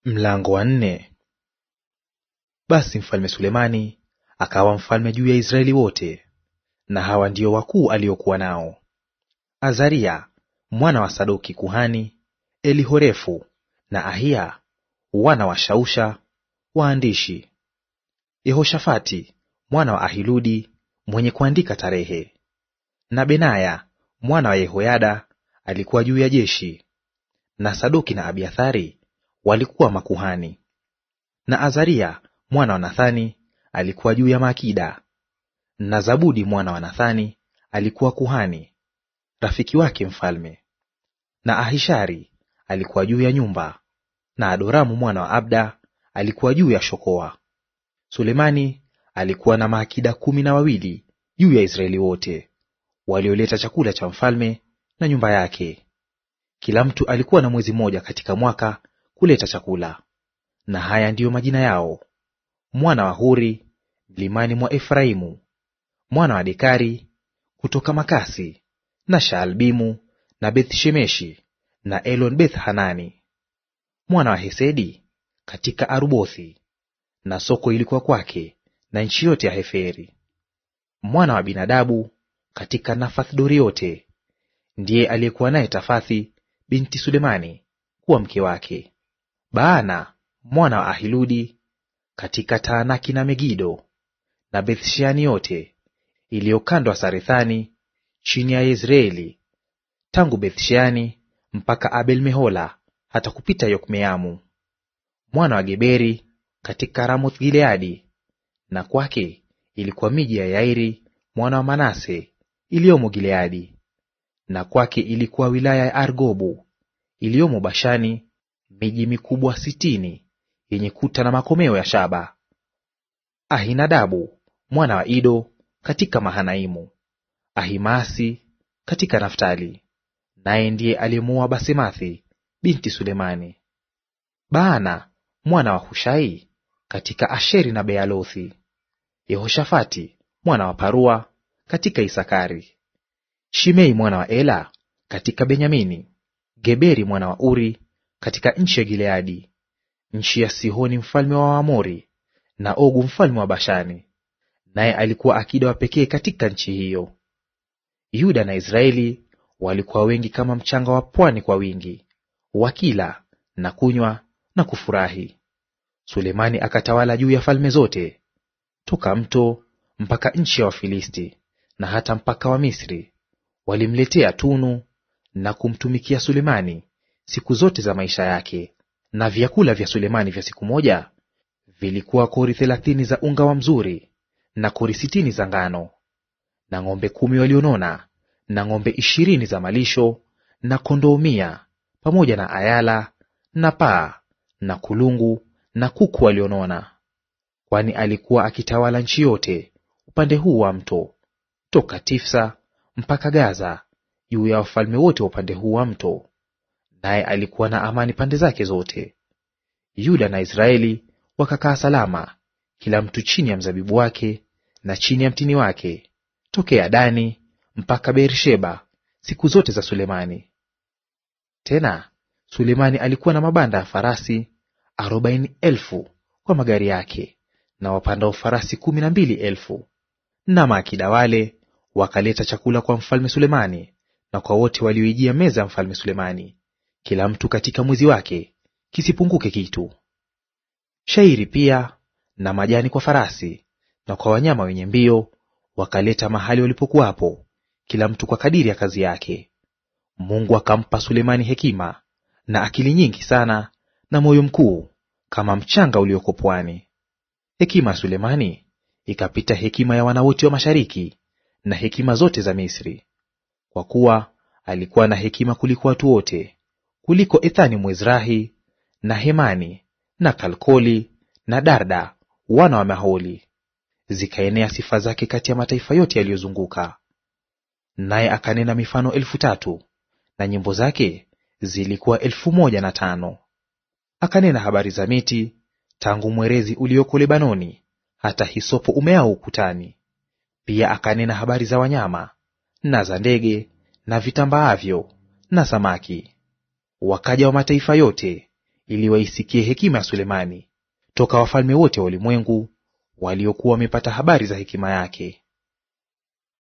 Mlango wa 4. Basi mfalme Sulemani akawa mfalme juu ya Israeli wote, na hawa ndio wakuu aliokuwa nao: Azaria mwana wa Sadoki kuhani, Elihorefu na Ahia wana wa Shausha waandishi, Yehoshafati mwana wa Ahiludi mwenye kuandika tarehe, na Benaya mwana wa Yehoyada alikuwa juu ya jeshi, na Sadoki na Abiathari walikuwa makuhani, na Azaria mwana wa Nathani alikuwa juu ya maakida, na Zabudi mwana wa Nathani alikuwa kuhani, rafiki wake mfalme, na Ahishari alikuwa juu ya nyumba, na Adoramu mwana wa Abda alikuwa juu ya shokoa. Sulemani alikuwa na maakida 12 juu ya Israeli wote, walioleta chakula cha mfalme na nyumba yake. Kila mtu alikuwa na mwezi mmoja katika mwaka kuleta chakula. Na haya ndiyo majina yao: mwana wa Huri, mlimani mwa Efraimu; mwana wa Dekari, kutoka Makasi, na Shaalbimu, na Beth-Shemeshi, na Elon Beth-Hanani; mwana wa Hesedi, katika Arubothi, na soko ilikuwa kwake, na nchi yote ya Heferi; mwana wa Binadabu, katika Nafath-Dori yote, ndiye aliyekuwa naye Tafathi binti Sulemani kuwa mke wake; Baana mwana wa Ahiludi, katika Taanaki na Megido, na Beth-Sheani yote iliyo kando ya Sarethani chini ya Yezreeli, tangu Beth-Sheani mpaka Abel-Mehola, hata kupita Yokmeamu; mwana wa Geberi, katika Ramoth-Gileadi, na kwake ilikuwa miji ya Yairi mwana wa Manase iliyomo Gileadi; na kwake ilikuwa wilaya ya Argobu iliyomo Bashani, miji mikubwa 60 yenye kuta na makomeo ya shaba. Ahinadabu mwana wa Ido, katika Mahanaimu; Ahimaasi katika Naftali, naye ndiye aliyemuoa Basemathi binti Sulemani; Baana mwana wa Hushai, katika Asheri na Bealothi; Yehoshafati mwana wa Parua, katika Isakari; Shimei mwana wa Ela, katika Benyamini; Geberi mwana wa Uri, katika nchi ya Gileadi, nchi ya Sihoni mfalme wa Waamori, na Ogu mfalme wa Bashani, naye alikuwa akida wa pekee katika nchi hiyo. Yuda na Israeli walikuwa wengi kama mchanga wa pwani kwa wingi, wakila na kunywa na kufurahi. Sulemani akatawala juu ya falme zote, toka mto mpaka nchi ya Wafilisti, na hata mpaka wa Misri. Walimletea tunu na kumtumikia Sulemani siku zote za maisha yake. Na vyakula vya Sulemani vya siku moja vilikuwa kori 30 za unga wa mzuri, na kori 60 za ngano, na ng'ombe 10 walionona, na ng'ombe 20 za malisho, na kondoo 100, pamoja na ayala na paa na kulungu na kuku walionona. Kwani alikuwa akitawala nchi yote upande huu wa mto, toka Tifsa mpaka Gaza, juu ya wafalme wote wa upande huu wa mto, naye alikuwa na amani pande zake zote. Yuda na Israeli wakakaa salama, kila mtu chini ya mzabibu wake na chini ya mtini wake, tokea Dani mpaka Beersheba, siku zote za Sulemani. Tena Sulemani alikuwa na mabanda ya farasi 40,000 kwa magari yake, na wapandao farasi 12,000. Na maakida wale wakaleta chakula kwa mfalme Sulemani na kwa wote walioijia meza ya mfalme Sulemani, kila mtu katika mwezi wake, kisipunguke kitu. Shairi pia na majani kwa farasi na kwa wanyama wenye mbio wakaleta mahali walipokuwapo, kila mtu kwa kadiri ya kazi yake. Mungu akampa Sulemani hekima na akili nyingi sana, na moyo mkuu kama mchanga ulioko pwani. Hekima ya Sulemani ikapita hekima ya wana wote wa mashariki, na hekima zote za Misri, kwa kuwa alikuwa na hekima kuliko watu wote, kuliko Ethani Mwezrahi, na Hemani na Kalkoli na Darda wana wa Maholi. Zikaenea sifa zake kati ya mataifa yote yaliyozunguka. Naye akanena mifano 3,000, na nyimbo zake zilikuwa 1,005. Akanena habari za miti, tangu mwerezi ulioko Lebanoni hata hisopo umeao ukutani. Pia akanena habari za wanyama na za ndege na vitambaavyo na samaki. Wakaja wa mataifa yote ili waisikie hekima ya Sulemani, toka wafalme wote wa ulimwengu waliokuwa wamepata habari za hekima yake.